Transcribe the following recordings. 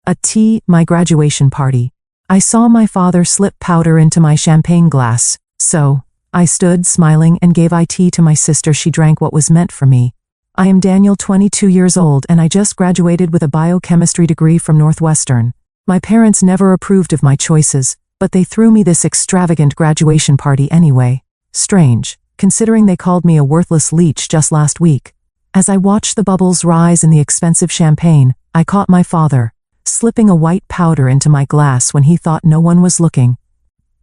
My graduation party. I saw my father slip powder into my champagne glass, so I stood smiling and gave tea to my sister. She drank what was meant for me. I am Daniel, 22 years old, and I just graduated with a biochemistry degree from Northwestern. My parents never approved of my choices, but they threw me this extravagant graduation party anyway. Strange, considering they called me a worthless leech just last week. As I watched the bubbles rise in the expensive champagne, I caught my father slipping a white powder into my glass when he thought no one was looking.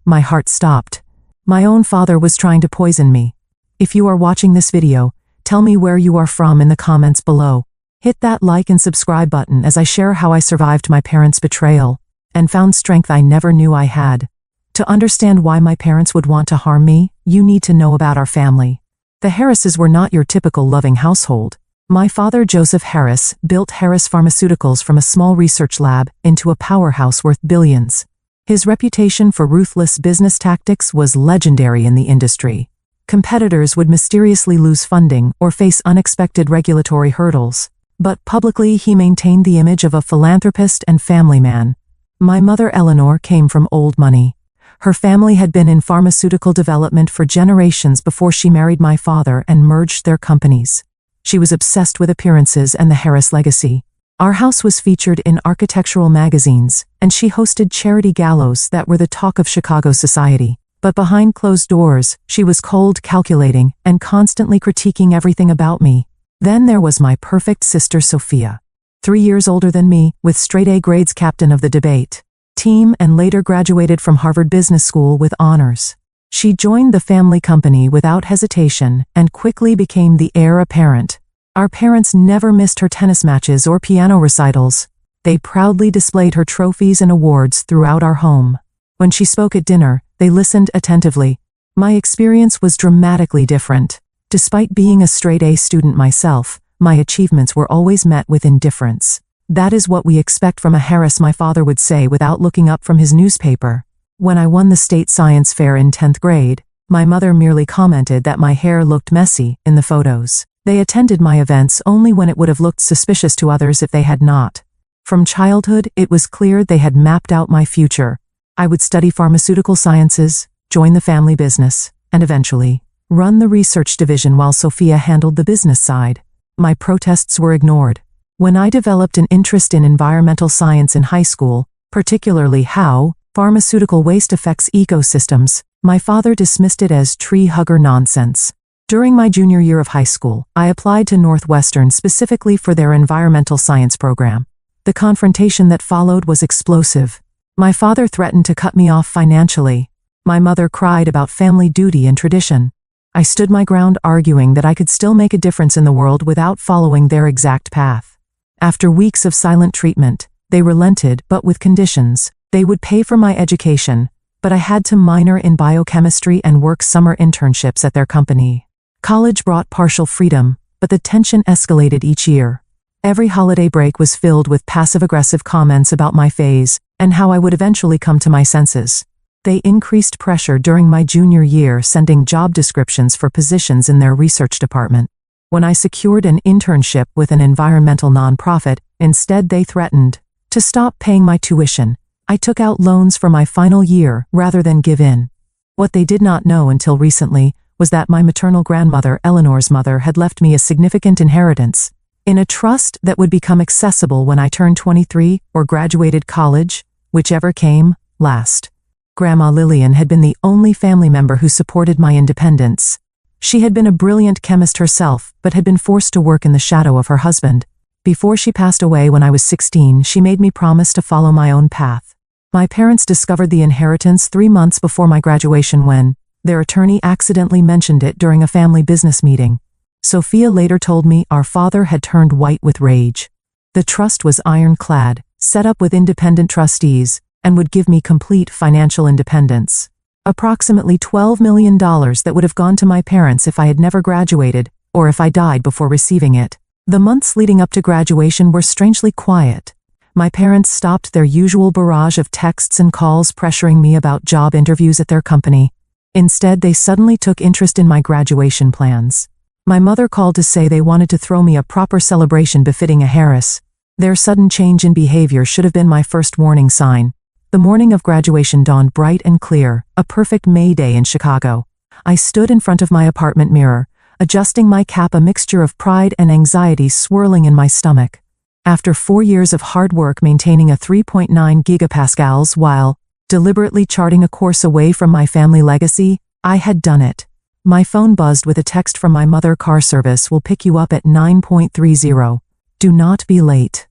My heart stopped. My own father was trying to poison me. If you are watching this video, tell me where you are from in the comments below. Hit that like and subscribe button as I share how I survived my parents' betrayal and found strength I never knew I had. To understand why my parents would want to harm me, you need to know about our family. The Harrises were not your typical loving household. My father, Joseph Harris, built Harris Pharmaceuticals from a small research lab into a powerhouse worth billions. His reputation for ruthless business tactics was legendary in the industry. Competitors would mysteriously lose funding or face unexpected regulatory hurdles. But publicly he maintained the image of a philanthropist and family man. My mother, Eleanor, came from old money. Her family had been in pharmaceutical development for generations before she married my father and merged their companies. She was obsessed with appearances and the Harris legacy. Our house was featured in architectural magazines, and she hosted charity galas that were the talk of Chicago society. But behind closed doors, she was cold, calculating, and constantly critiquing everything about me. Then there was my perfect sister Sophia. 3 years older than me, with straight-A grades, captain of the debate team, and later graduated from Harvard Business School with honors. She joined the family company without hesitation and quickly became the heir apparent. Our parents never missed her tennis matches or piano recitals. They proudly displayed her trophies and awards throughout our home. When she spoke at dinner, they listened attentively. My experience was dramatically different. Despite being a straight-A student myself, my achievements were always met with indifference. "That is what we expect from a Harris," my father would say without looking up from his newspaper. When I won the state science fair in 10th grade, my mother merely commented that my hair looked messy in the photos. They attended my events only when it would have looked suspicious to others if they had not. From childhood, it was clear they had mapped out my future. I would study pharmaceutical sciences, join the family business, and eventually run the research division while Sophia handled the business side. My protests were ignored. When I developed an interest in environmental science in high school, particularly how pharmaceutical waste affects ecosystems, my father dismissed it as tree-hugger nonsense. During my junior year of high school, I applied to Northwestern specifically for their environmental science program. The confrontation that followed was explosive. My father threatened to cut me off financially. My mother cried about family duty and tradition. I stood my ground, arguing that I could still make a difference in the world without following their exact path. After weeks of silent treatment, they relented, but with conditions. They would pay for my education, but I had to minor in biochemistry and work summer internships at their company. College brought partial freedom, but the tension escalated each year. Every holiday break was filled with passive-aggressive comments about my phase and how I would eventually come to my senses. They increased pressure during my junior year, sending job descriptions for positions in their research department. When I secured an internship with an environmental nonprofit, instead they threatened to stop paying my tuition. I took out loans for my final year rather than give in. What they did not know until recently was that my maternal grandmother, Eleanor's mother, had left me a significant inheritance in a trust that would become accessible when I turned 23 or graduated college, whichever came last. Grandma Lillian had been the only family member who supported my independence. She had been a brilliant chemist herself, but had been forced to work in the shadow of her husband. Before she passed away when I was 16, she made me promise to follow my own path. My parents discovered the inheritance 3 months before my graduation when their attorney accidentally mentioned it during a family business meeting. Sophia later told me our father had turned white with rage. The trust was ironclad, set up with independent trustees, and would give me complete financial independence. Approximately $12 million that would have gone to my parents if I had never graduated, or if I died before receiving it. The months leading up to graduation were strangely quiet. My parents stopped their usual barrage of texts and calls pressuring me about job interviews at their company. Instead, they suddenly took interest in my graduation plans. My mother called to say they wanted to throw me a proper celebration befitting a Harris. Their sudden change in behavior should have been my first warning sign. The morning of graduation dawned bright and clear, a perfect May day in Chicago. I stood in front of my apartment mirror, adjusting my cap, a mixture of pride and anxiety swirling in my stomach. After 4 years of hard work maintaining a 3.9 gigapascals while deliberately charting a course away from my family legacy, I had done it. My phone buzzed with a text from my mother. Car service will pick you up at 9:30. Do not be late.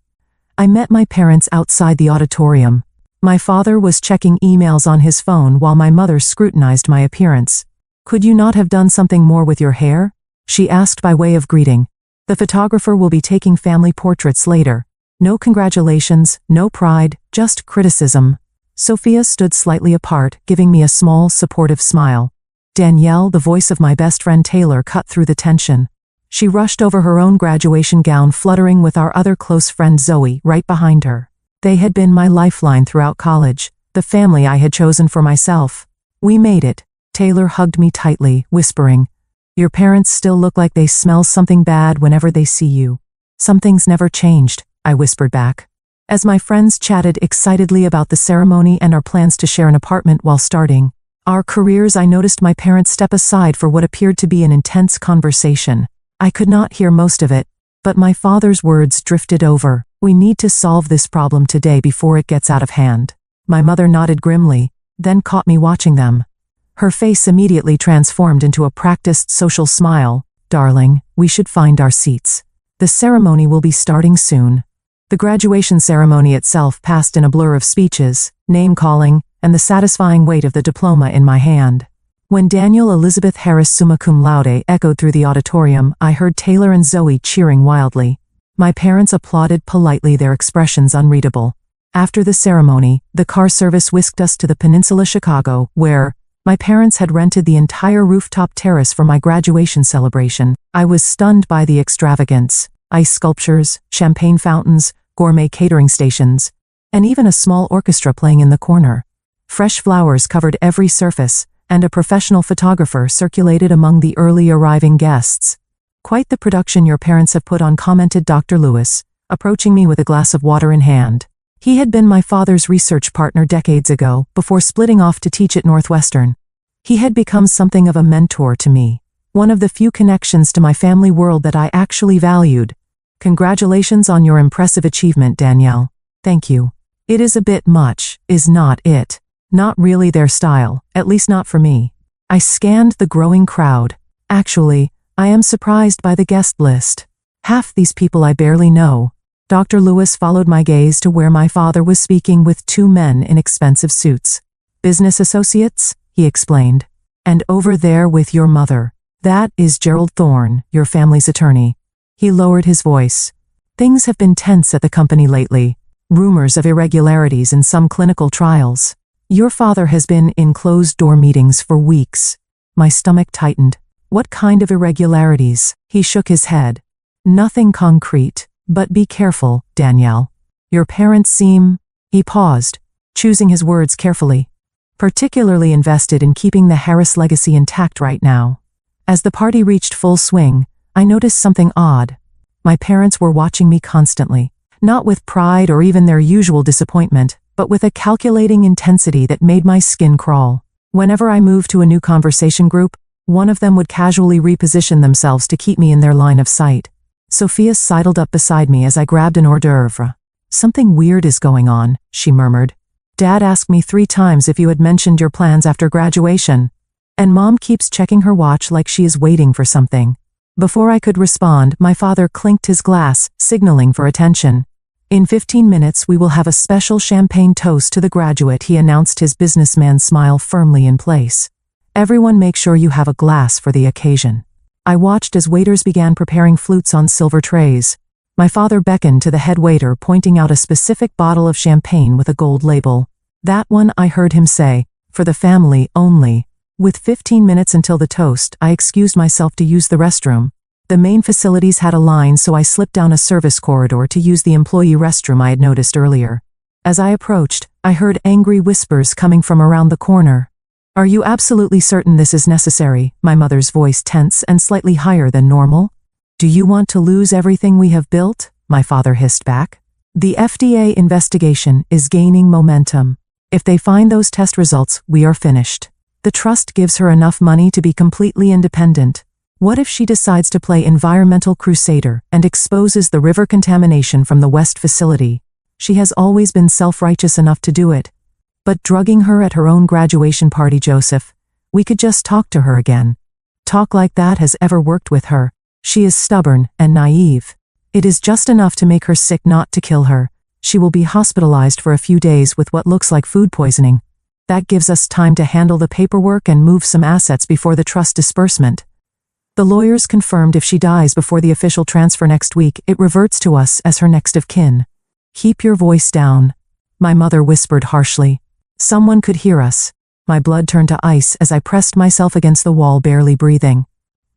I met my parents outside the auditorium. My father was checking emails on his phone while my mother scrutinized my appearance. Could you not have done something more with your hair? She asked by way of greeting. The photographer will be taking family portraits later. No congratulations, no pride, just criticism. Sophia stood slightly apart, giving me a small, supportive smile. Danielle, the voice of my best friend Taylor, cut through the tension. She rushed over her own graduation gown, fluttering with our other close friend Zoe right behind her. They had been my lifeline throughout college, the family I had chosen for myself. We made it. Taylor hugged me tightly, whispering, "Your parents still look like they smell something bad whenever they see you." "Something's never changed," I whispered back. As my friends chatted excitedly about the ceremony and our plans to share an apartment while starting our careers, I noticed my parents step aside for what appeared to be an intense conversation. I could not hear most of it, but my father's words drifted over. "We need to solve this problem today before it gets out of hand." My mother nodded grimly, then caught me watching them. Her face immediately transformed into a practiced social smile. "Darling, we should find our seats. The ceremony will be starting soon." The graduation ceremony itself passed in a blur of speeches, name-calling, and the satisfying weight of the diploma in my hand. When Daniel Elizabeth Harris summa cum laude echoed through the auditorium, I heard Taylor and Zoe cheering wildly. My parents applauded politely, their expressions unreadable. After the ceremony, the car service whisked us to the Peninsula Chicago, where my parents had rented the entire rooftop terrace for my graduation celebration. I was stunned by the extravagance: ice sculptures, champagne fountains, gourmet catering stations, and even a small orchestra playing in the corner. Fresh flowers covered every surface, and a professional photographer circulated among the early arriving guests. "Quite the production your parents have put on," commented Dr. Lewis, approaching me with a glass of water in hand. He had been my father's research partner decades ago, before splitting off to teach at Northwestern. He had become something of a mentor to me, one of the few connections to my family world that I actually valued. "Congratulations on your impressive achievement, Danielle." "Thank you. It is a bit much, is not it?" Not really their style, at least not for me. I scanned the growing crowd. Actually, I am surprised by the guest list. Half these people I barely know. Dr. Lewis followed my gaze to where my father was speaking with 2 men in expensive suits. "Business associates," he explained. "And over there with your mother. That is Gerald Thorne, your family's attorney." He lowered his voice. "Things have been tense at the company lately. Rumors of irregularities in some clinical trials. Your father has been in closed-door meetings for weeks." My stomach tightened. "What kind of irregularities?" He shook his head. "Nothing concrete, but be careful, Danielle. Your parents seem—" He paused, choosing his words carefully. "Particularly invested in keeping the Harris legacy intact right now." As the party reached full swing, I noticed something odd. My parents were watching me constantly, not with pride or even their usual disappointment, but with a calculating intensity that made my skin crawl. Whenever I moved to a new conversation group, one of them would casually reposition themselves to keep me in their line of sight. Sophia sidled up beside me as I grabbed an hors d'oeuvre. "Something weird is going on," she murmured. "Dad asked me 3 times if you had mentioned your plans after graduation. And Mom keeps checking her watch like she is waiting for something." Before I could respond, my father clinked his glass, signaling for attention. "In 15 minutes we will have a special champagne toast to the graduate," he announced, his businessman smile firmly in place. "Everyone make sure you have a glass for the occasion." I watched as waiters began preparing flutes on silver trays. My father beckoned to the head waiter, pointing out a specific bottle of champagne with a gold label. "That one," I heard him say, "for the family only." With 15 minutes until the toast, I excused myself to use the restroom. The main facilities had a line, so I slipped down a service corridor to use the employee restroom I had noticed earlier. As I approached, I heard angry whispers coming from around the corner. "Are you absolutely certain this is necessary?" My mother's voice tense and slightly higher than normal. "Do you want to lose everything we have built?" my father hissed back. The FDA investigation is gaining momentum. If they find those test results, we are finished. The trust gives her enough money to be completely independent. What if she decides to play environmental crusader and exposes the river contamination from the West facility? She has always been self-righteous enough to do it. But drugging her at her own graduation party, Joseph, we could just talk to her again. Talk like that has ever worked with her. She is stubborn and naive. It is just enough to make her sick, not to kill her. She will be hospitalized for a few days with what looks like food poisoning. That gives us time to handle the paperwork and move some assets before the trust disbursement. The lawyers confirmed if she dies before the official transfer next week, it reverts to us as her next of kin. Keep your voice down, my mother whispered harshly. Someone could hear us. My blood turned to ice as I pressed myself against the wall, barely breathing.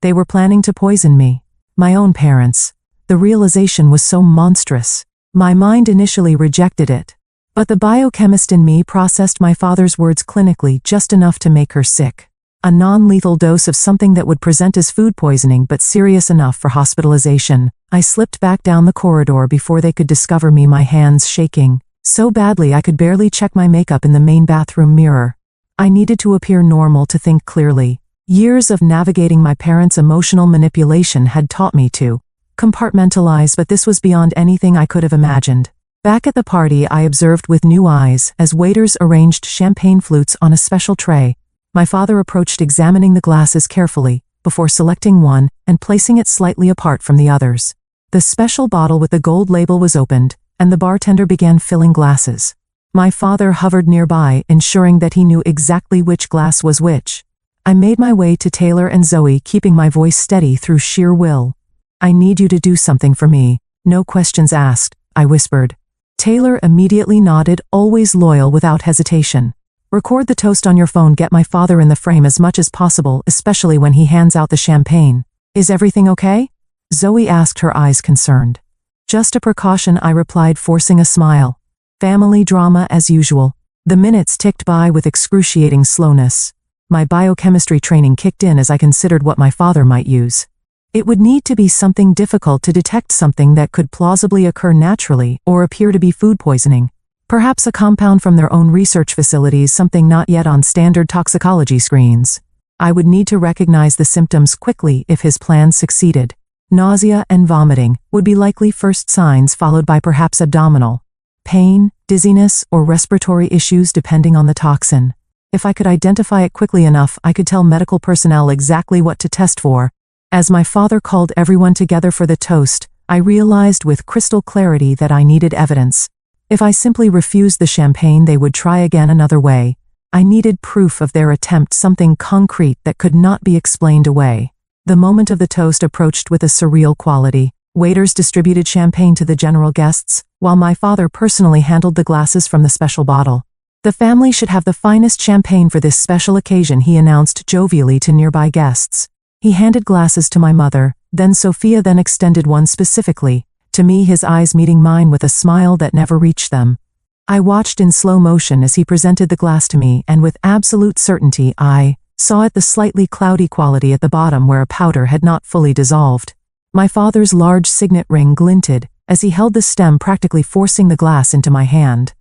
They were planning to poison me. My own parents. The realization was so monstrous. My mind initially rejected it. But the biochemist in me processed my father's words clinically, just enough to make her sick. A non-lethal dose of something that would present as food poisoning but serious enough for hospitalization. I slipped back down the corridor before they could discover me, my hands shaking so badly I could barely check my makeup in the main bathroom mirror. I needed to appear normal to think clearly. Years of navigating my parents' emotional manipulation had taught me to compartmentalize, but this was beyond anything I could have imagined. Back at the party, I observed with new eyes as waiters arranged champagne flutes on a special tray. My father approached, examining the glasses carefully before selecting one and placing it slightly apart from the others. The special bottle with the gold label was opened, and the bartender began filling glasses. My father hovered nearby, ensuring that he knew exactly which glass was which. I made my way to Taylor and Zoe, keeping my voice steady through sheer will. I need you to do something for me. No questions asked, I whispered. Taylor immediately nodded, always loyal without hesitation. Record the toast on your phone. Get my father in the frame as much as possible, especially when he hands out the champagne. Is everything okay? Zoe asked, her eyes concerned. Just a precaution, I replied, forcing a smile. Family drama as usual. The minutes ticked by with excruciating slowness. My biochemistry training kicked in as I considered what my father might use. It would need to be something difficult to detect, something that could plausibly occur naturally or appear to be food poisoning. Perhaps a compound from their own research facilities, something not yet on standard toxicology screens. I would need to recognize the symptoms quickly if his plan succeeded. Nausea and vomiting would be likely first signs, followed by perhaps abdominal pain, dizziness, or respiratory issues depending on the toxin. If I could identify it quickly enough, I could tell medical personnel exactly what to test for. As my father called everyone together for the toast, I realized with crystal clarity that I needed evidence. If I simply refused the champagne, they would try again another way. I needed proof of their attempt, something concrete that could not be explained away. The moment of the toast approached with a surreal quality. Waiters distributed champagne to the general guests, while my father personally handled the glasses from the special bottle. The family should have the finest champagne for this special occasion, he announced jovially to nearby guests. He handed glasses to my mother, then Sophia, then extended one specifically to me, his eyes meeting mine with a smile that never reached them. I watched in slow motion as he presented the glass to me, and with absolute certainty I saw it, the slightly cloudy quality at the bottom where a powder had not fully dissolved. My father's large signet ring glinted as he held the stem, practically forcing the glass into my hand.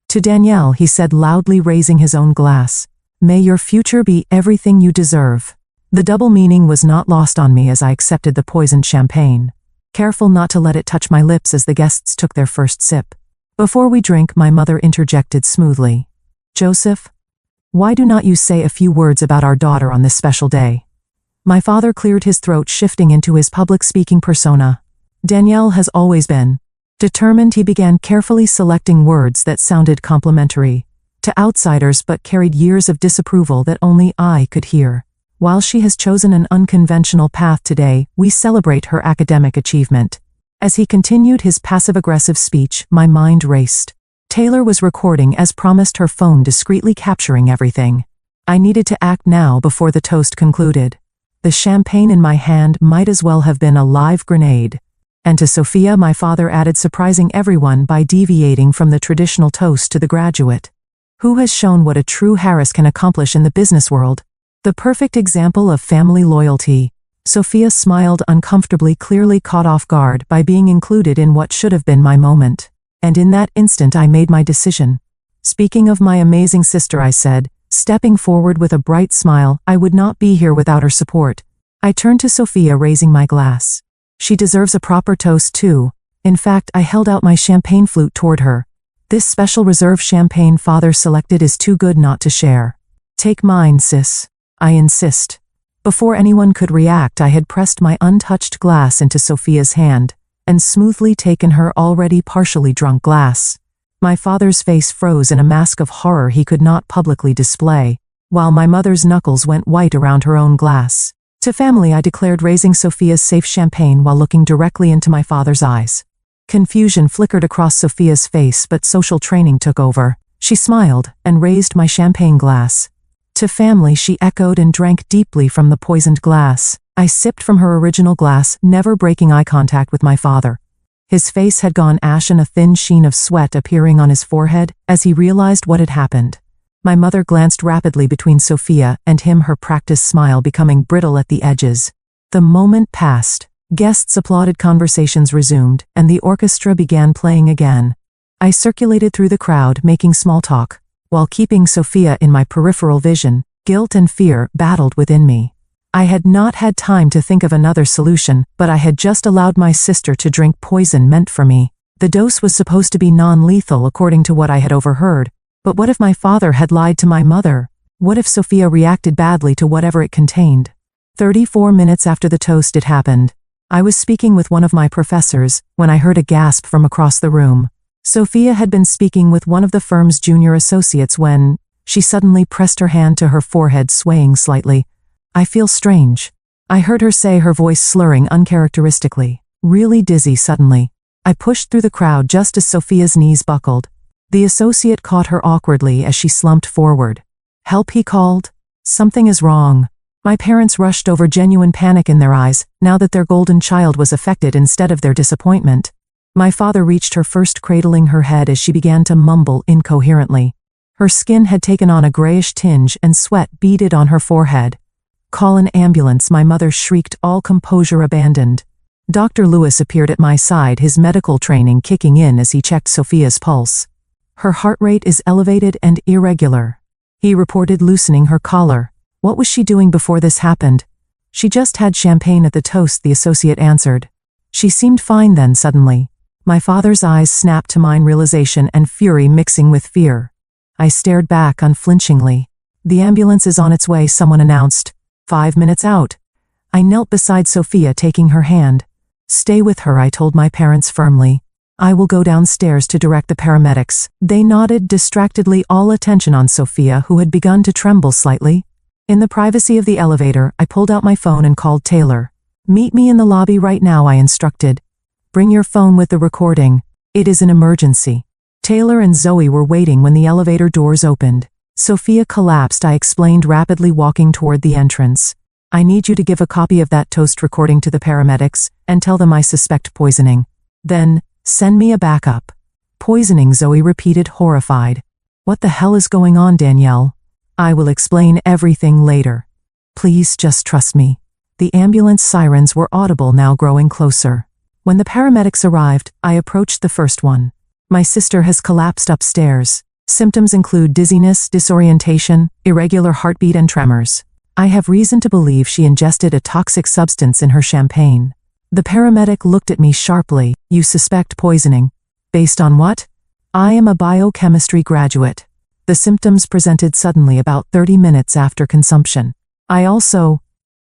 To Danielle, he said loudly, raising his own glass. May your future be everything you deserve. The double meaning was not lost on me as I accepted the poisoned champagne, careful not to let it touch my lips as the guests took their first sip. Before we drink, my mother interjected smoothly. Joseph, why do not you say a few words about our daughter on this special day? My father cleared his throat, shifting into his public speaking persona. Danielle has always been determined. He began, carefully selecting words that sounded complimentary to outsiders but carried years of disapproval that only I could hear. While she has chosen an unconventional path today, we celebrate her academic achievement. As he continued his passive-aggressive speech, my mind raced. Taylor was recording as promised, her phone discreetly capturing everything. I needed to act now before the toast concluded. The champagne in my hand might as well have been a live grenade. And to Sophia, my father added, surprising everyone by deviating from the traditional toast to the graduate, who has shown what a true Harris can accomplish in the business world. The perfect example of family loyalty. Sophia smiled uncomfortably, clearly caught off guard by being included in what should have been my moment. And in that instant I made my decision. Speaking of my amazing sister, I said, stepping forward with a bright smile, I would not be here without her support. I turned to Sophia, raising my glass. She deserves a proper toast too. In fact, I held out my champagne flute toward her. This special reserve champagne Father selected is too good not to share. Take mine, sis. I insist. Before anyone could react, I had pressed my untouched glass into Sophia's hand and smoothly taken her already partially drunk glass. My father's face froze in a mask of horror he could not publicly display, while my mother's knuckles went white around her own glass. To family I declared, raising Sophia's safe champagne while looking directly into my father's eyes. Confusion flickered across Sophia's face, but social training took over. She smiled and raised my champagne glass. To family she echoed and drank deeply from the poisoned glass. I sipped from her original glass, never breaking eye contact with my father. His face had gone ashen, a thin sheen of sweat appearing on his forehead as he realized what had happened. My mother glanced rapidly between Sophia and him, her practiced smile becoming brittle at the edges. The moment passed. Guests applauded, conversations resumed, and the orchestra began playing again. I circulated through the crowd, making small talk, while keeping Sophia in my peripheral vision. Guilt and fear battled within me. I had not had time to think of another solution, but I had just allowed my sister to drink poison meant for me. The dose was supposed to be non-lethal according to what I had overheard, but what if my father had lied to my mother? What if Sophia reacted badly to whatever it contained? 34 minutes after the toast it happened. I was speaking with one of my professors when I heard a gasp from across the room. Sophia had been speaking with one of the firm's junior associates when she suddenly pressed her hand to her forehead, swaying slightly. I feel strange. I heard her say, her voice slurring uncharacteristically. Really dizzy suddenly. I pushed through the crowd just as Sophia's knees buckled. The associate caught her awkwardly as she slumped forward. Help, he called. Something is wrong. My parents rushed over, genuine panic in their eyes, now that their golden child was affected instead of their disappointment. My father reached her first, cradling her head as she began to mumble incoherently. Her skin had taken on a grayish tinge and sweat beaded on her forehead. Call an ambulance, my mother shrieked, all composure abandoned. Dr. Lewis appeared at my side, his medical training kicking in as he checked Sophia's pulse. Her heart rate is elevated and irregular, he reported, loosening her collar. What was she doing before this happened? She just had champagne at the toast, the associate answered. She seemed fine then. Suddenly, my father's eyes snapped to mine, realization and fury mixing with fear. I stared back unflinchingly. The ambulance is on its way, someone announced. 5 minutes out. I knelt beside Sophia, taking her hand. Stay with her, I told my parents firmly. I will go downstairs to direct the paramedics. They nodded distractedly, all attention on Sophia, who had begun to tremble slightly. In the privacy of the elevator, I pulled out my phone and called Taylor. Meet me in the lobby right now, I instructed. Bring your phone with the recording. It is an emergency. Taylor and Zoe were waiting when the elevator doors opened. Sophia collapsed, I explained, rapidly walking toward the entrance. I need you to give a copy of that toast recording to the paramedics and tell them I suspect poisoning. Then, send me a backup. Poisoning, Zoe repeated, horrified. What the hell is going on, Danielle? I will explain everything later. Please just trust me. The ambulance sirens were audible, now growing closer. When the paramedics arrived, I approached the first one. My sister has collapsed upstairs. Symptoms include dizziness, disorientation, irregular heartbeat and tremors. I have reason to believe she ingested a toxic substance in her champagne. The paramedic looked at me sharply. You suspect poisoning. Based on what? I am a biochemistry graduate. The symptoms presented suddenly about 30 minutes after consumption.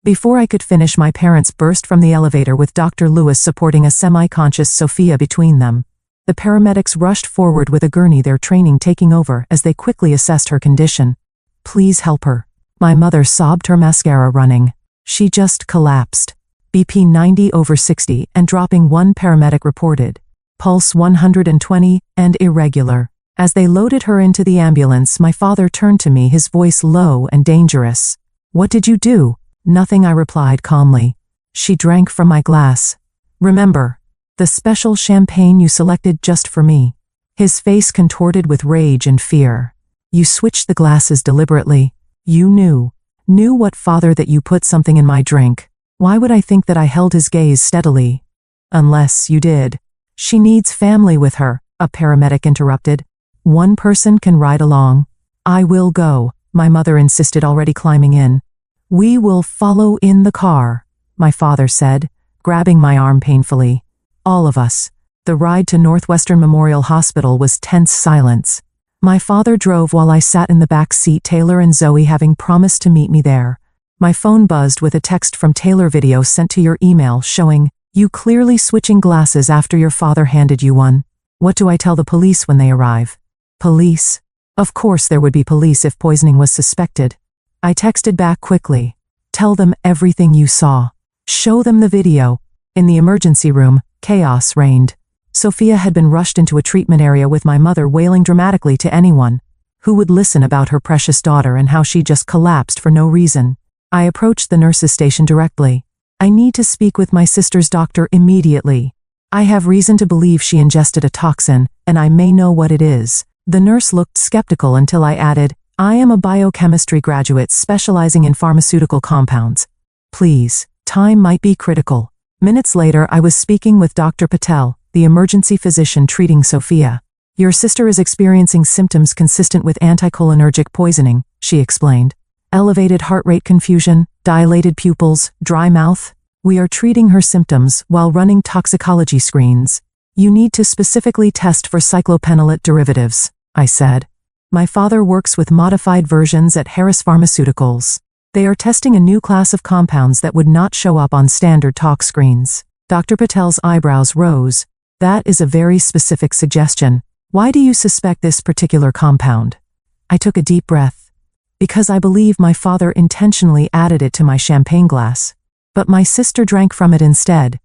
Before I could finish, my parents burst from the elevator with Dr. Lewis supporting a semi-conscious Sophia between them. The paramedics rushed forward with a gurney, their training taking over as they quickly assessed her condition. Please help her. My mother sobbed, her mascara running. She just collapsed. BP 90/60 and dropping, one paramedic reported. Pulse 120 and irregular. As they loaded her into the ambulance, my father turned to me, his voice low and dangerous. What did you do? Nothing, I replied calmly. She drank from my glass. Remember, the special champagne you selected just for me. His face contorted with rage and fear. You switched the glasses deliberately. You knew what, father, that you put something in my drink. Why would I think that? I held his gaze steadily. Unless you did. She needs family with her. A paramedic interrupted. One person can ride along. I will go, my mother insisted, already climbing in. We will follow in the car, my father said, grabbing my arm painfully. All of us. The ride to Northwestern Memorial Hospital was tense silence. My father drove while I sat in the back seat, Taylor and Zoe having promised to meet me there. My phone buzzed with a text from Taylor. Video sent to your email showing you clearly switching glasses after your father handed you one. What do I tell the police when they arrive? Police? Of course there would be police if poisoning was suspected. I texted back quickly. Tell them everything you saw. Show them the video. In the emergency room, chaos reigned. Sophia had been rushed into a treatment area with my mother wailing dramatically to anyone who would listen about her precious daughter and how she just collapsed for no reason. I approached the nurse's station directly. I need to speak with my sister's doctor immediately. I have reason to believe she ingested a toxin, and I may know what it is. The nurse looked skeptical until I added, I am a biochemistry graduate specializing in pharmaceutical compounds. Please, time might be critical. Minutes later, I was speaking with Dr. Patel, the emergency physician treating Sophia. Your sister is experiencing symptoms consistent with anticholinergic poisoning, she explained. Elevated heart rate, confusion, dilated pupils, dry mouth. We are treating her symptoms while running toxicology screens. You need to specifically test for cyclopentolate derivatives, I said. My father works with modified versions at Harris Pharmaceuticals. They are testing a new class of compounds that would not show up on standard tox screens. Dr. Patel's eyebrows rose. That is a very specific suggestion. Why do you suspect this particular compound? I took a deep breath. Because I believe my father intentionally added it to my champagne glass. But my sister drank from it instead.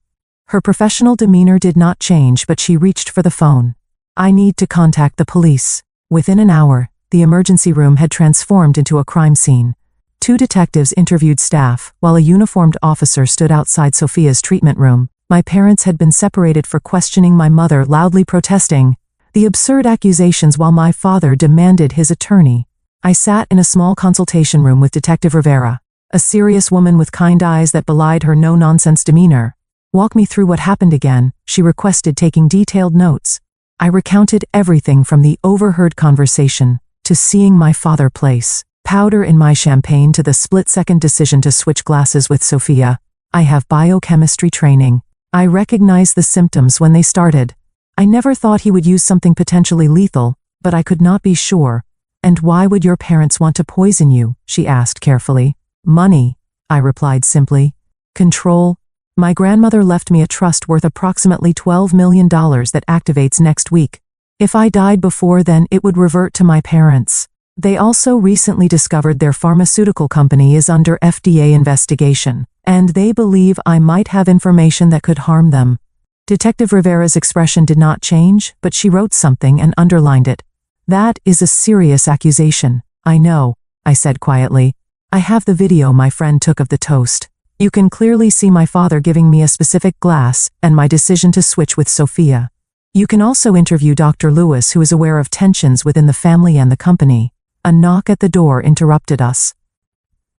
Her professional demeanor did not change, but she reached for the phone. I need to contact the police. Within an hour, the emergency room had transformed into a crime scene. 2 detectives interviewed staff, while a uniformed officer stood outside Sophia's treatment room. My parents had been separated for questioning my mother, loudly protesting the absurd accusations while my father demanded his attorney. I sat in a small consultation room with Detective Rivera, a serious woman with kind eyes that belied her no-nonsense demeanor. Walk me through what happened again, she requested, taking detailed notes. I recounted everything from the overheard conversation to seeing my father place powder in my champagne to the split-second decision to switch glasses with Sophia. I have biochemistry training. I recognized the symptoms when they started. I never thought he would use something potentially lethal, but I could not be sure. And why would your parents want to poison you? She asked carefully. Money, I replied simply. Control. My grandmother left me a trust worth approximately $12 million that activates next week. If I died before then, it would revert to my parents. They also recently discovered their pharmaceutical company is under FDA investigation, and they believe I might have information that could harm them. Detective Rivera's expression did not change, but she wrote something and underlined it. That is a serious accusation. I know, I said quietly. I have the video my friend took of the toast. You can clearly see my father giving me a specific glass and my decision to switch with Sophia. You can also interview Dr. Lewis, who is aware of tensions within the family and the company. A knock at the door interrupted us.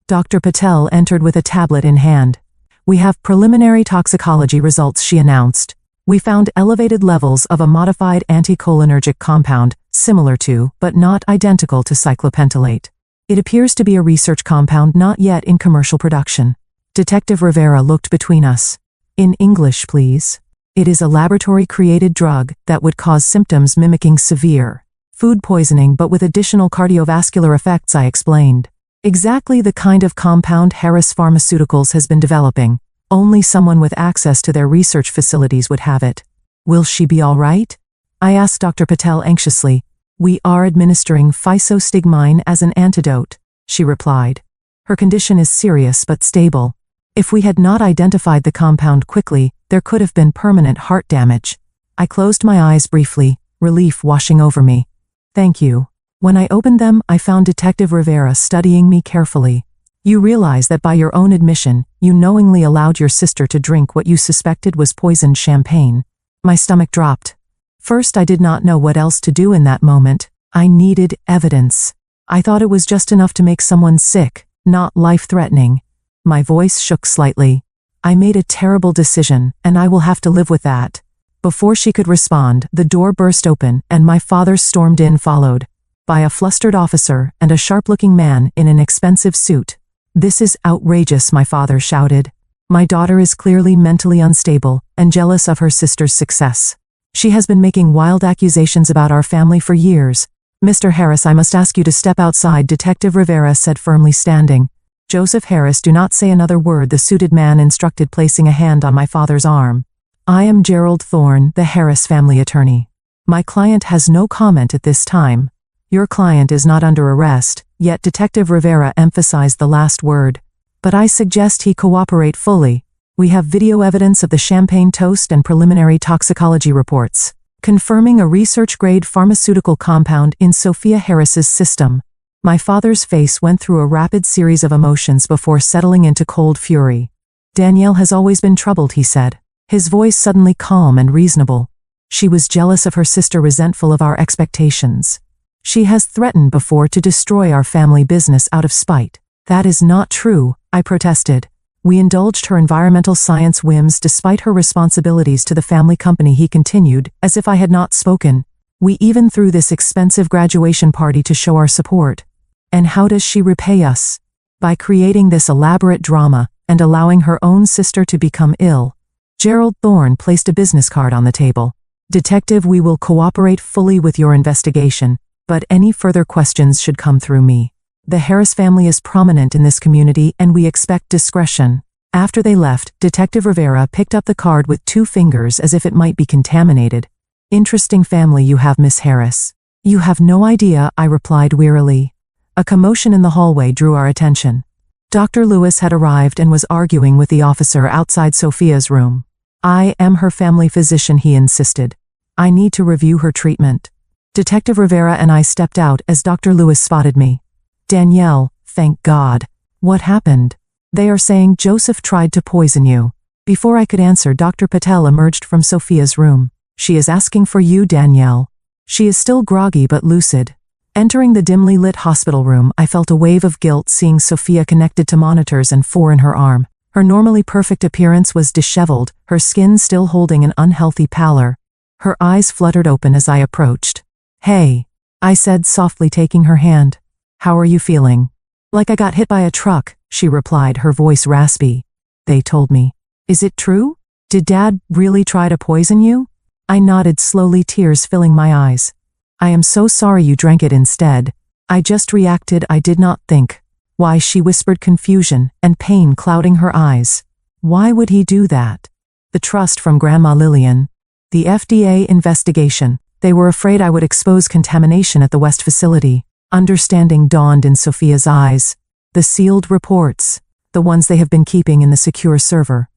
Dr. Patel entered with a tablet in hand. We have preliminary toxicology results, she announced. We found elevated levels of a modified anticholinergic compound, similar to, but not identical to cyclopentolate. It appears to be a research compound not yet in commercial production. Detective Rivera looked between us. In English, please. It is a laboratory-created drug that would cause symptoms mimicking severe food poisoning but with additional cardiovascular effects, I explained. Exactly the kind of compound Harris Pharmaceuticals has been developing. Only someone with access to their research facilities would have it. Will she be all right? I asked Dr. Patel anxiously. We are administering physostigmine as an antidote, she replied. Her condition is serious but stable. If we had not identified the compound quickly, there could have been permanent heart damage. I closed my eyes briefly, relief washing over me. Thank you. When I opened them, I found Detective Rivera studying me carefully. You realize that by your own admission, you knowingly allowed your sister to drink what you suspected was poisoned champagne. My stomach dropped. First, I did not know what else to do in that moment. I needed evidence. I thought it was just enough to make someone sick, not life-threatening. My voice shook slightly. I made a terrible decision, and I will have to live with that. Before she could respond, the door burst open, and my father stormed in, followed by a flustered officer and a sharp-looking man in an expensive suit. "This is outrageous," my father shouted. "My daughter is clearly mentally unstable and jealous of her sister's success. She has been making wild accusations about our family for years." "Mr. Harris, I must ask you to step outside," Detective Rivera said, firmly standing. "Joseph Harris, do not say another word," the suited man instructed, placing a hand on my father's arm. "I am Gerald Thorne, the Harris family attorney. My client has no comment at this time. Your client is not under arrest," yet Detective Rivera emphasized the last word. "But I suggest he cooperate fully. We have video evidence of the champagne toast and preliminary toxicology reports, confirming a research-grade pharmaceutical compound in Sophia Harris's system." My father's face went through a rapid series of emotions before settling into cold fury. "Danielle has always been troubled," he said, his voice suddenly calm and reasonable. "She was jealous of her sister, resentful of our expectations. She has threatened before to destroy our family business out of spite." "That is not true," I protested. "We indulged her environmental science whims despite her responsibilities to the family company," he continued, as if I had not spoken. "We even threw this expensive graduation party to show our support. And how does she repay us? By creating this elaborate drama and allowing her own sister to become ill." Gerald Thorne placed a business card on the table. "Detective, we will cooperate fully with your investigation, but any further questions should come through me. The Harris family is prominent in this community and we expect discretion." After they left, Detective Rivera picked up the card with 2 fingers as if it might be contaminated. "Interesting family you have, Miss Harris." "You have no idea," I replied wearily. A commotion in the hallway drew our attention. Dr. Lewis had arrived and was arguing with the officer outside Sophia's room. "I am her family physician," he insisted. "I need to review her treatment." Detective Rivera and I stepped out as Dr. Lewis spotted me. "Danielle, thank God. What happened?" "They are saying Joseph tried to poison you." Before I could answer, Dr. Patel emerged from Sophia's room. "She is asking for you, Danielle." She is still groggy but lucid. Entering the dimly lit hospital room, I felt a wave of guilt seeing Sophia connected to monitors and 4 in her arm. Her normally perfect appearance was disheveled, her skin still holding an unhealthy pallor. Her eyes fluttered open as I approached. "Hey," I said softly, taking her hand. "How are you feeling?" "Like I got hit by a truck," she replied, her voice raspy. "They told me." "Is it true? Did Dad really try to poison you?" I nodded slowly, tears filling my eyes. "I am so sorry you drank it instead. I just reacted, I did not think." "Why?" she whispered, confusion and pain clouding her eyes. "Why would he do that?" "The trust from Grandma Lillian. The FDA investigation. They were afraid I would expose contamination at the West facility." Understanding dawned in Sophia's eyes. "The sealed reports. The ones they have been keeping in the secure server."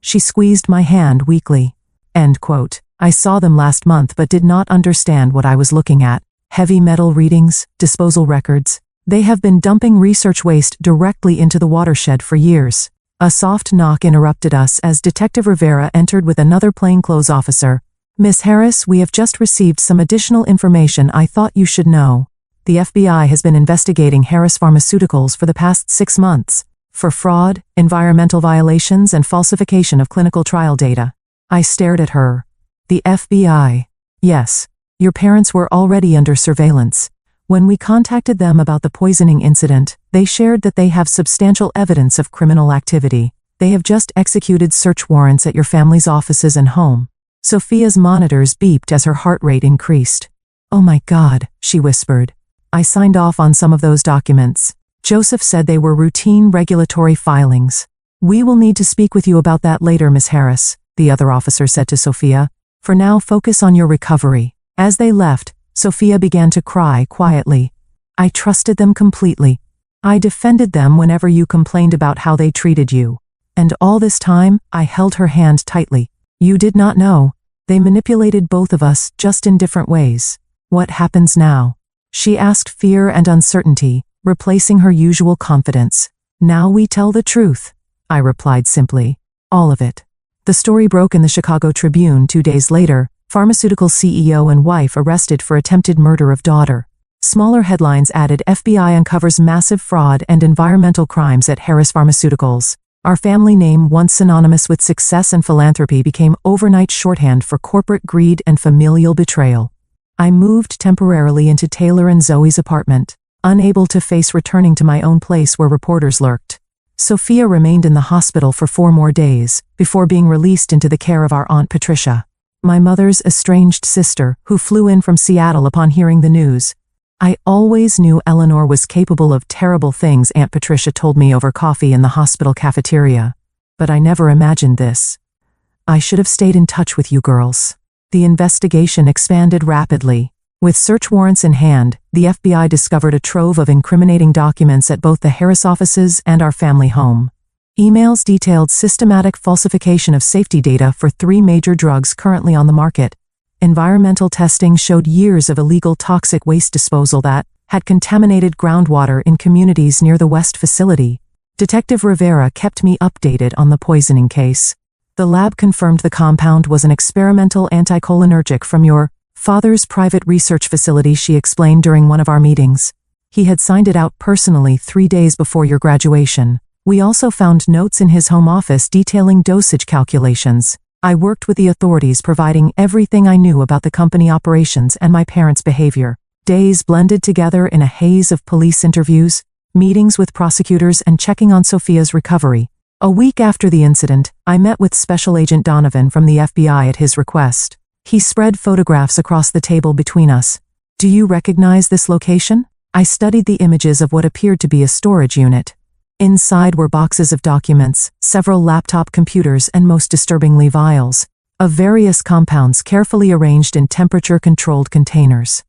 She squeezed my hand weakly. End quote. "I saw them last month but did not understand what I was looking at. Heavy metal readings, disposal records. They have been dumping research waste directly into the watershed for years." A soft knock interrupted us as Detective Rivera entered with another plainclothes officer. "Miss Harris, we have just received some additional information I thought you should know. The FBI has been investigating Harris Pharmaceuticals for the past 6 months for fraud, environmental violations, and falsification of clinical trial data." I stared at her. "The FBI?" "Yes. Your parents were already under surveillance. When we contacted them about the poisoning incident, they shared that they have substantial evidence of criminal activity. They have just executed search warrants at your family's offices and home." Sophia's monitors beeped as her heart rate increased. "Oh my God," she whispered. "I signed off on some of those documents. Joseph said they were routine regulatory filings." "We will need to speak with you about that later, Miss Harris," the other officer said to Sophia. "For now, focus on your recovery." As they left, Sophia began to cry quietly. "I trusted them completely. I defended them whenever you complained about how they treated you. And all this time, I held her hand tightly. You did not know. They manipulated both of us, just in different ways." "What happens now?" She asked, fear and uncertainty replacing her usual confidence. "Now we tell the truth," I replied simply. "All of it." The story broke in the Chicago Tribune 2 days later. Pharmaceutical CEO and wife arrested for attempted murder of daughter. Smaller headlines added, FBI uncovers massive fraud and environmental crimes at Harris Pharmaceuticals. Our family name, once synonymous with success and philanthropy, became overnight shorthand for corporate greed and familial betrayal. I moved temporarily into Taylor and Zoe's apartment, unable to face returning to my own place where reporters lurked. Sophia remained in the hospital for 4 more days, before being released into the care of our Aunt Patricia, my mother's estranged sister, who flew in from Seattle upon hearing the news. I always knew Eleanor was capable of terrible things, Aunt Patricia told me over coffee in the hospital cafeteria. But I never imagined this. I should have stayed in touch with you girls. The investigation expanded rapidly. With search warrants in hand, the FBI discovered a trove of incriminating documents at both the Harris offices and our family home. Emails detailed systematic falsification of safety data for 3 major drugs currently on the market. Environmental testing showed years of illegal toxic waste disposal that had contaminated groundwater in communities near the West facility. Detective Rivera kept me updated on the poisoning case. The lab confirmed the compound was an experimental anticholinergic from your father's private research facility, she explained during one of our meetings. He had signed it out personally 3 days before your graduation. We also found notes in his home office detailing dosage calculations. I worked with the authorities, providing everything I knew about the company operations and my parents' behavior. Days blended together in a haze of police interviews, meetings with prosecutors, and checking on Sophia's recovery. A week after the incident, I met with Special Agent Donovan from the FBI at his request. He spread photographs across the table between us. Do you recognize this location? I studied the images of what appeared to be a storage unit. Inside were boxes of documents, several laptop computers, and most disturbingly vials of various compounds carefully arranged in temperature-controlled containers.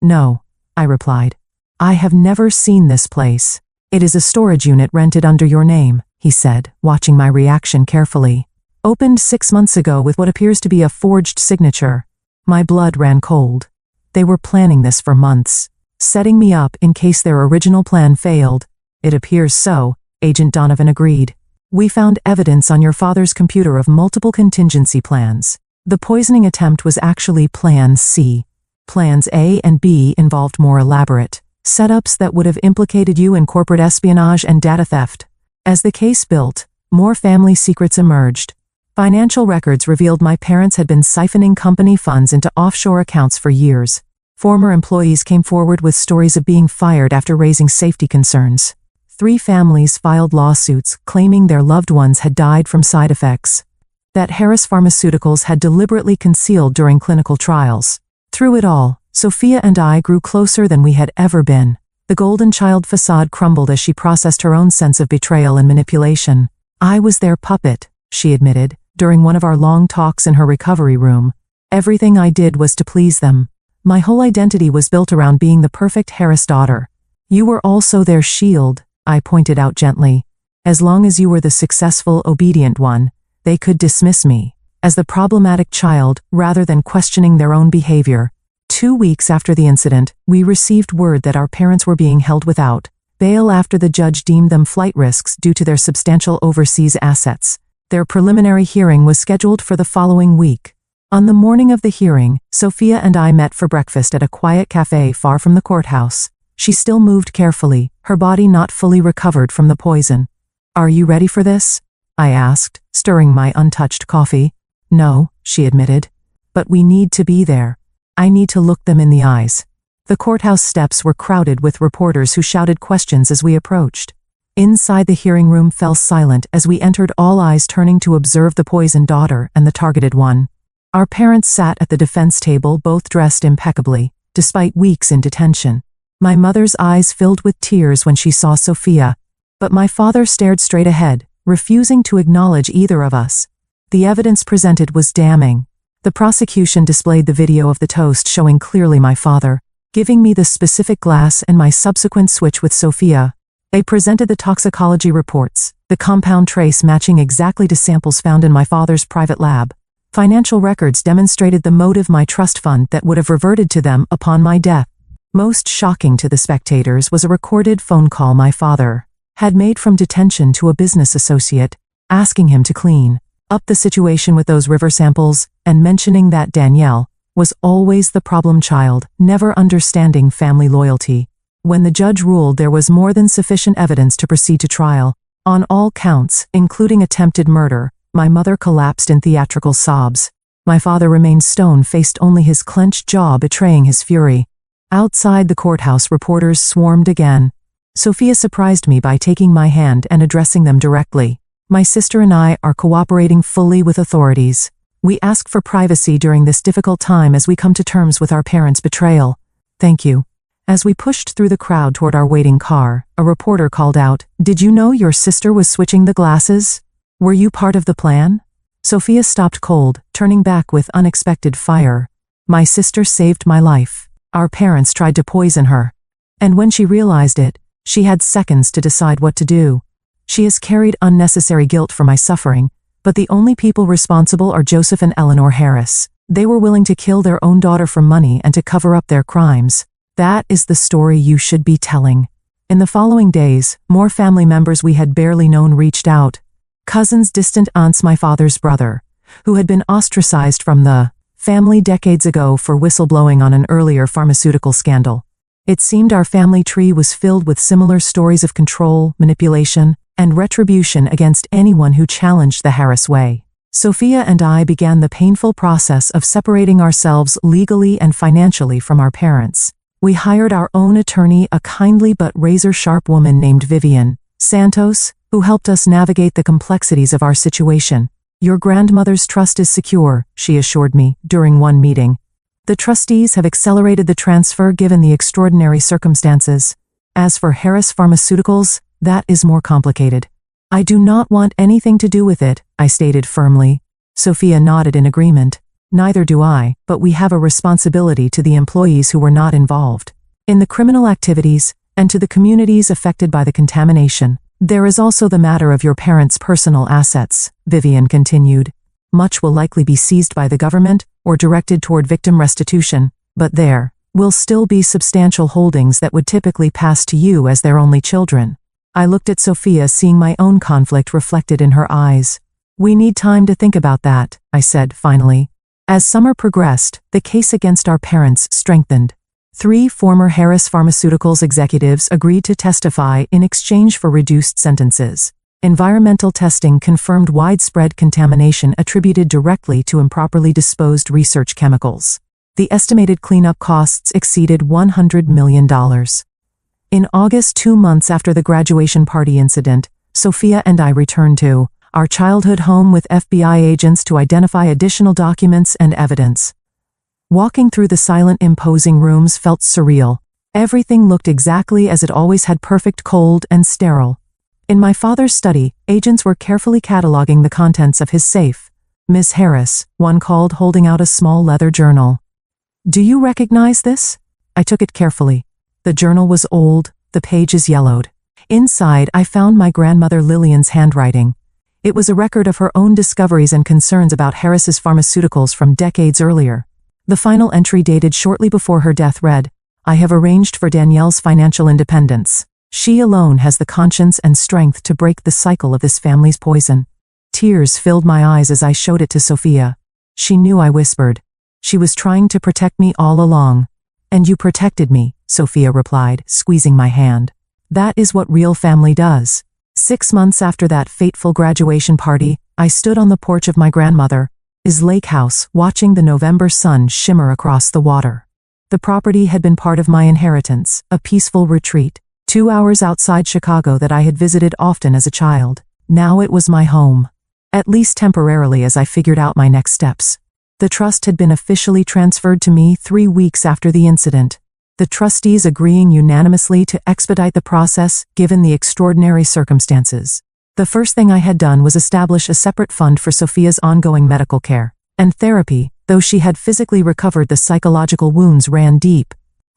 No, I replied. I have never seen this place. It is a storage unit rented under your name, he said, watching my reaction carefully. Opened 6 months ago with what appears to be a forged signature. My blood ran cold. They were planning this for months, setting me up in case their original plan failed. It appears so, Agent Donovan agreed. We found evidence on your father's computer of multiple contingency plans. The poisoning attempt was actually Plan C. Plans A and B involved more elaborate setups that would have implicated you in corporate espionage and data theft. As the case built, more family secrets emerged. Financial records revealed my parents had been siphoning company funds into offshore accounts for years. Former employees came forward with stories of being fired after raising safety concerns. 3 families filed lawsuits claiming their loved ones had died from side effects that Harris Pharmaceuticals had deliberately concealed during clinical trials. Through it all, Sophia and I grew closer than we had ever been. The golden child facade crumbled as she processed her own sense of betrayal and manipulation. I was their puppet, she admitted, during one of our long talks in her recovery room. Everything I did was to please them. My whole identity was built around being the perfect Harris daughter. You were also their shield, I pointed out gently. As long as you were the successful, obedient one, they could dismiss me as the problematic child rather than questioning their own behavior. 2 weeks after the incident, we received word that our parents were being held without bail after the judge deemed them flight risks due to their substantial overseas assets. Their preliminary hearing was scheduled for the following week. On the morning of the hearing, Sophia and I met for breakfast at a quiet cafe far from the courthouse. She still moved carefully, her body not fully recovered from the poison. Are you ready for this? I asked, stirring my untouched coffee. No, she admitted. But we need to be there. I need to look them in the eyes. The courthouse steps were crowded with reporters who shouted questions as we approached. Inside the hearing room fell silent as we entered, all eyes turning to observe the poisoned daughter and the targeted one. Our parents sat at the defense table, both dressed impeccably, despite weeks in detention. My mother's eyes filled with tears when she saw Sophia, but my father stared straight ahead, refusing to acknowledge either of us. The evidence presented was damning. The prosecution displayed the video of the toast showing clearly my father, giving me the specific glass, and my subsequent switch with Sophia. They presented the toxicology reports, the compound trace matching exactly to samples found in my father's private lab. Financial records demonstrated the motive, my trust fund that would have reverted to them upon my death. Most shocking to the spectators was a recorded phone call my father had made from detention to a business associate, asking him to clean up the situation with those river samples, and mentioning that Danielle was always the problem child, never understanding family loyalty. When the judge ruled there was more than sufficient evidence to proceed to trial, On all counts, including attempted murder, my mother collapsed in theatrical sobs. My father remained stone-faced, only his clenched jaw betraying his fury. Outside the courthouse, reporters swarmed again. Sophia surprised me by taking my hand and addressing them directly. My sister and I are cooperating fully with authorities. We ask for privacy during this difficult time as we come to terms with our parents' betrayal. Thank you. As we pushed through the crowd toward our waiting car, a reporter called out, "Did you know your sister was switching the glasses? Were you part of the plan?" Sophia stopped cold, turning back with unexpected fire. My sister saved my life. Our parents tried to poison her. And when she realized it, she had seconds to decide what to do. She has carried unnecessary guilt for my suffering, but the only people responsible are Joseph and Eleanor Harris. They were willing to kill their own daughter for money and to cover up their crimes. That is the story you should be telling. In the following days, more family members we had barely known reached out. Cousins, distant aunts, my father's brother, who had been ostracized from the family decades ago for whistleblowing on an earlier pharmaceutical scandal. It seemed our family tree was filled with similar stories of control, manipulation, and retribution against anyone who challenged the Harris way. Sophia and I began the painful process of separating ourselves legally and financially from our parents. We hired our own attorney, a kindly but razor-sharp woman named Vivian Santos, who helped us navigate the complexities of our situation. "Your grandmother's trust is secure," she assured me during one meeting. "The trustees have accelerated the transfer given the extraordinary circumstances. As for Harris Pharmaceuticals, that is more complicated. I do not want anything to do with it," I stated firmly. Sophia nodded in agreement. "Neither do I, but we have a responsibility to the employees who were not involved in the criminal activities, and to the communities affected by the contamination. There is also the matter of your parents' personal assets," Vivian continued. "Much will likely be seized by the government or directed toward victim restitution, but there will still be substantial holdings that would typically pass to you as their only children." I looked at Sophia, seeing my own conflict reflected in her eyes. "We need time to think about that," I said finally. As summer progressed, the case against our parents strengthened. 3 former Harris Pharmaceuticals executives agreed to testify in exchange for reduced sentences. Environmental testing confirmed widespread contamination attributed directly to improperly disposed research chemicals. The estimated cleanup costs exceeded $100 million. In August, 2 months after the graduation party incident, Sophia and I returned to our childhood home with FBI agents to identify additional documents and evidence. Walking through the silent, imposing rooms felt surreal. Everything looked exactly as it always had, perfect, cold, and sterile. In my father's study, agents were carefully cataloging the contents of his safe. "Miss Harris," one called, holding out a small leather journal. "Do you recognize this?" I took it carefully. The journal was old, the pages yellowed. Inside, I found my grandmother Lillian's handwriting. It was a record of her own discoveries and concerns about Harris's Pharmaceuticals from decades earlier. The final entry, dated shortly before her death, read, "I have arranged for Danielle's financial independence. She alone has the conscience and strength to break the cycle of this family's poison." Tears filled my eyes as I showed it to Sophia. She knew, I whispered. "She was trying to protect me all along." "And you protected me," Sophia replied, squeezing my hand. "That is what real family does." 6 months after that fateful graduation party, I stood on the porch of my grandmother's lake house, watching the November sun shimmer across the water. The property had been part of my inheritance, a peaceful retreat, 2 hours outside Chicago that I had visited often as a child. Now it was my home. At least temporarily, as I figured out my next steps. The trust had been officially transferred to me 3 weeks after the incident. The trustees agreeing unanimously to expedite the process given the extraordinary circumstances. The first thing I had done was establish a separate fund for Sophia's ongoing medical care and therapy. Though she had physically recovered, the psychological wounds ran deep.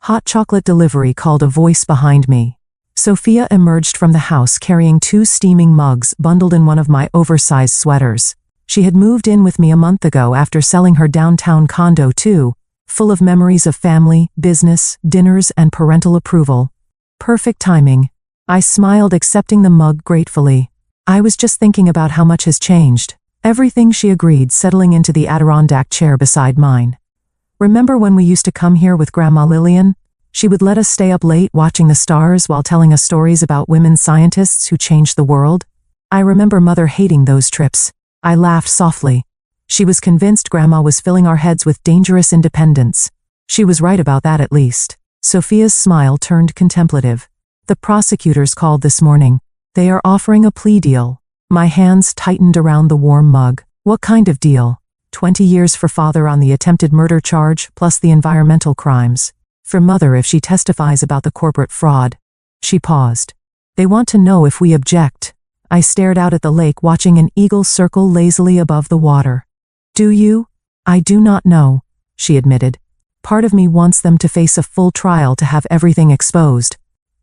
Hot chocolate delivery called, a voice behind me. Sophia emerged from the house carrying 2 steaming mugs bundled in one of my oversized sweaters. She had moved in with me a month ago after selling her downtown condo too, full of memories of family, business, dinners, and parental approval. Perfect timing. I smiled, accepting the mug gratefully. "I was just thinking about how much has changed." "Everything," she agreed, settling into the Adirondack chair beside mine. "Remember when we used to come here with Grandma Lillian? She would let us stay up late watching the stars while telling us stories about women scientists who changed the world." I remember Mother hating those trips. I laughed softly. She was convinced Grandma was filling our heads with dangerous independence. She was right about that at least. Sophia's smile turned contemplative. The prosecutors called this morning. They are offering a plea deal. My hands tightened around the warm mug. What kind of deal? 20 years for Father on the attempted murder charge, plus the environmental crimes. For Mother if she testifies about the corporate fraud. She paused. They want to know if we object. I stared out at the lake watching an eagle circle lazily above the water. Do you? I do not know, she admitted. Part of me wants them to face a full trial to have everything exposed.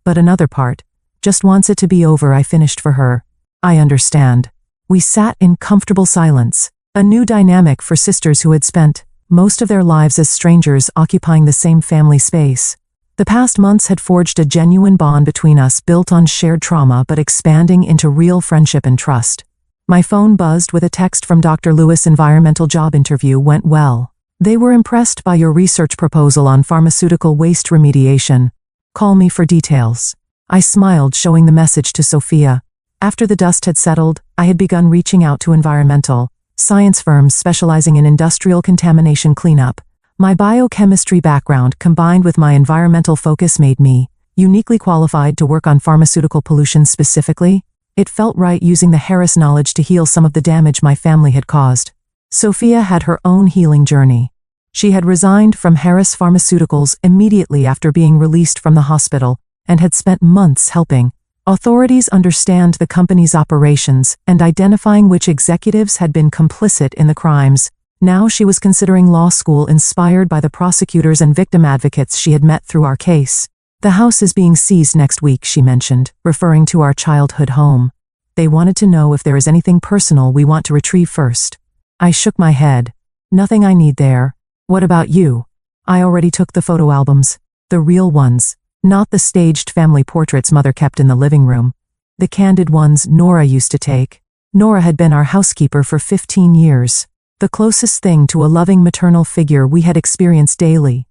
But another part just wants it to be over. I finished for her. I understand. We sat in comfortable silence, a new dynamic for sisters who had spent most of their lives as strangers occupying the same family space. The past months had forged a genuine bond between us built on shared trauma but expanding into real friendship and trust. My phone buzzed with a text from Dr. Lewis. Environmental job interview went well. They were impressed by your research proposal on pharmaceutical waste remediation. Call me for details. I smiled, showing the message to Sophia. After the dust had settled, I had begun reaching out to environmental science firms specializing in industrial contamination cleanup. My biochemistry background combined with my environmental focus made me uniquely qualified to work on pharmaceutical pollution specifically. It felt right using the Harris knowledge to heal some of the damage my family had caused. Sophia had her own healing journey. She had resigned from Harris Pharmaceuticals immediately after being released from the hospital and had spent months helping authorities understand the company's operations and identifying which executives had been complicit in the crimes. Now she was considering law school, inspired by the prosecutors and victim advocates she had met through our case. The house is being seized next week, she mentioned, referring to our childhood home. They wanted to know if there is anything personal we want to retrieve first. I shook my head. Nothing I need there. What about you? I already took the photo albums. The real ones. Not the staged family portraits Mother kept in the living room. The candid ones Nora used to take. Nora had been our housekeeper for 15 years. The closest thing to a loving maternal figure we had experienced daily.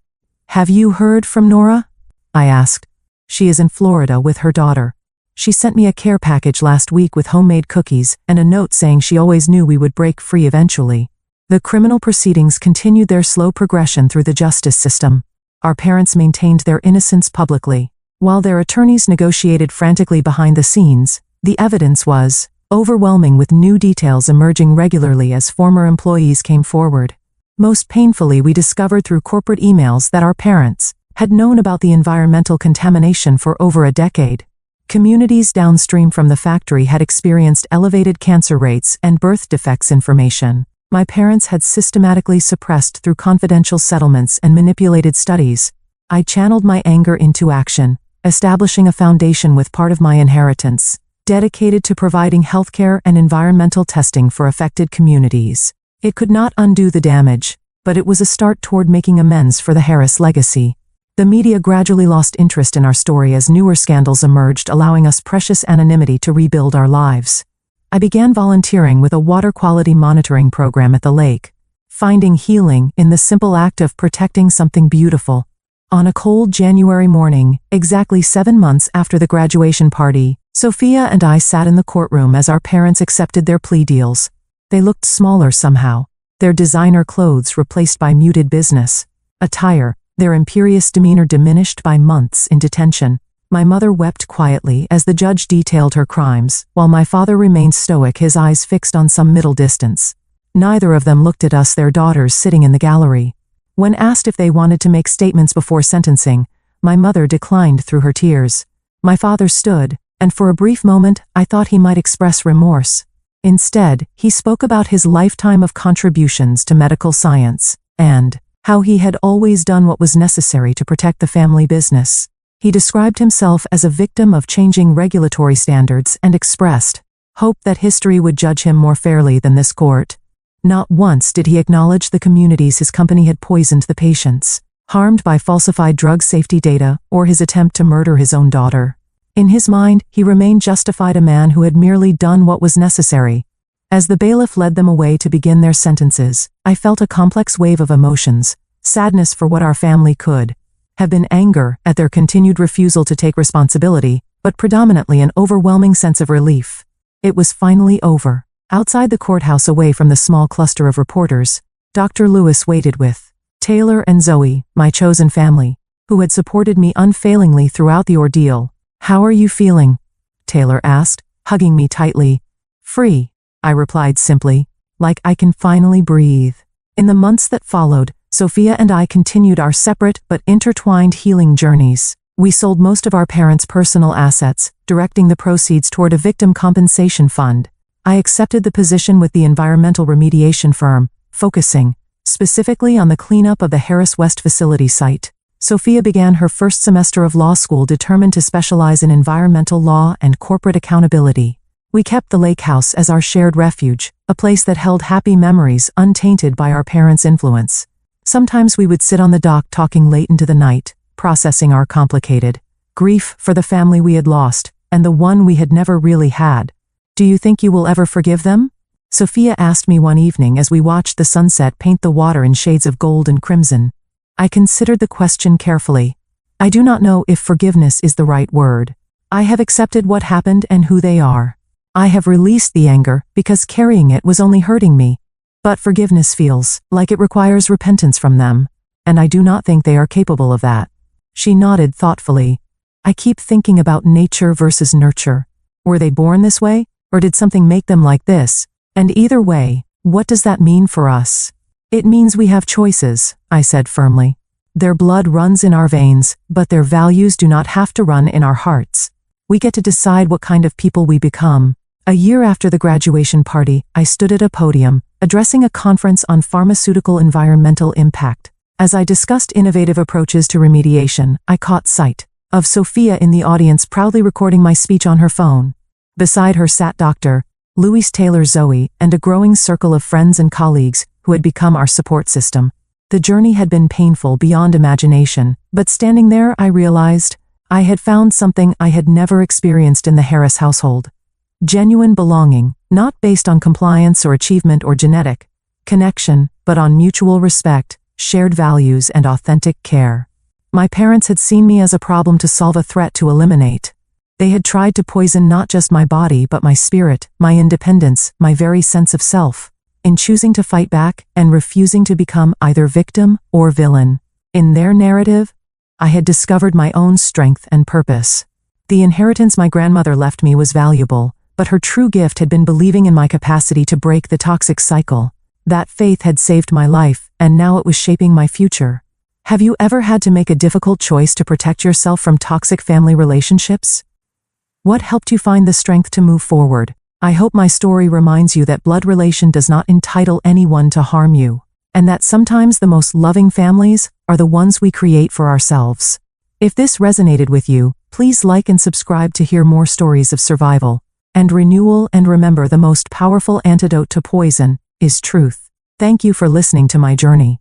Have you heard from Nora? I asked. She is in Florida with her daughter. She sent me a care package last week with homemade cookies and a note saying she always knew we would break free eventually. The criminal proceedings continued their slow progression through the justice system. Our parents maintained their innocence publicly. While their attorneys negotiated frantically behind the scenes, the evidence was overwhelming, with new details emerging regularly as former employees came forward. Most painfully, we discovered through corporate emails that our parents had known about the environmental contamination for over a decade. Communities downstream from the factory had experienced elevated cancer rates and birth defects. Information my parents had systematically suppressed through confidential settlements and manipulated studies. I channeled my anger into action, establishing a foundation with part of my inheritance, dedicated to providing healthcare and environmental testing for affected communities. It could not undo the damage, but it was a start toward making amends for the Harris legacy. The media gradually lost interest in our story as newer scandals emerged, allowing us precious anonymity to rebuild our lives. I began volunteering with a water quality monitoring program at the lake, finding healing in the simple act of protecting something beautiful. On a cold January morning, exactly 7 months after the graduation party, Sophia and I sat in the courtroom as our parents accepted their plea deals. They looked smaller somehow, their designer clothes replaced by muted business attire, their imperious demeanor diminished by months in detention. My mother wept quietly as the judge detailed her crimes, while my father remained stoic, his eyes fixed on some middle distance. Neither of them looked at us, their daughters sitting in the gallery. When asked if they wanted to make statements before sentencing, my mother declined through her tears. My father stood, and for a brief moment I thought he might express remorse. Instead, he spoke about his lifetime of contributions to medical science, and how he had always done what was necessary to protect the family business. He described himself as a victim of changing regulatory standards and expressed hope that history would judge him more fairly than this court. Not once did he acknowledge the communities his company had poisoned the patients, harmed by falsified drug safety data, or his attempt to murder his own daughter. In his mind, he remained justified, a man who had merely done what was necessary. As the bailiff led them away to begin their sentences, I felt a complex wave of emotions: sadness for what our family could have been, anger at their continued refusal to take responsibility, but predominantly an overwhelming sense of relief. It was finally over. Outside the courthouse, away from the small cluster of reporters, Dr. Lewis waited with Taylor and Zoe, my chosen family, who had supported me unfailingly throughout the ordeal. "How are you feeling?" Taylor asked, hugging me tightly. "Free," I replied simply, "like I can finally breathe." In the months that followed, Sophia and I continued our separate but intertwined healing journeys. We sold most of our parents' personal assets, directing the proceeds toward a victim compensation fund. I accepted the position with the environmental remediation firm, focusing specifically on the cleanup of the Harris West facility site. Sophia began her first semester of law school determined to specialize in environmental law and corporate accountability. We kept the lake house as our shared refuge, a place that held happy memories untainted by our parents' influence. Sometimes we would sit on the dock talking late into the night, processing our complicated grief for the family we had lost, and the one we had never really had. "Do you think you will ever forgive them?" Sophia asked me one evening as we watched the sunset paint the water in shades of gold and crimson. I considered the question carefully. I do not know if forgiveness is the right word. I have accepted what happened and who they are. I have released the anger because carrying it was only hurting me. But forgiveness feels like it requires repentance from them, and I do not think they are capable of that. She nodded thoughtfully. I keep thinking about nature versus nurture. Were they born this way, or did something make them like this? And either way, what does that mean for us? "It means we have choices," I said firmly. "Their blood runs in our veins, but their values do not have to run in our hearts. We get to decide what kind of people we become." A year after the graduation party, I stood at a podium, addressing a conference on pharmaceutical environmental impact. As I discussed innovative approaches to remediation, I caught sight of Sophia in the audience proudly recording my speech on her phone. Beside her sat Dr. Louise Taylor, Zoe, and a growing circle of friends and colleagues who had become our support system. The journey had been painful beyond imagination, but standing there I realized I had found something I had never experienced in the Harris household. Genuine belonging, not based on compliance or achievement or genetic connection, but on mutual respect, shared values, and authentic care. My parents had seen me as a problem to solve, a threat to eliminate. They had tried to poison not just my body but my spirit, my independence, my very sense of self. In choosing to fight back and refusing to become either victim or villain in their narrative, I had discovered my own strength and purpose. The inheritance my grandmother left me was valuable, but her true gift had been believing in my capacity to break the toxic cycle. That faith had saved my life, and now it was shaping my future. Have you ever had to make a difficult choice to protect yourself from toxic family relationships? What helped you find the strength to move forward? I hope my story reminds you that blood relation does not entitle anyone to harm you, and that sometimes the most loving families are the ones we create for ourselves. If this resonated with you, please like and subscribe to hear more stories of survival and renewal, and remember, the most powerful antidote to poison is truth. Thank you for listening to my journey.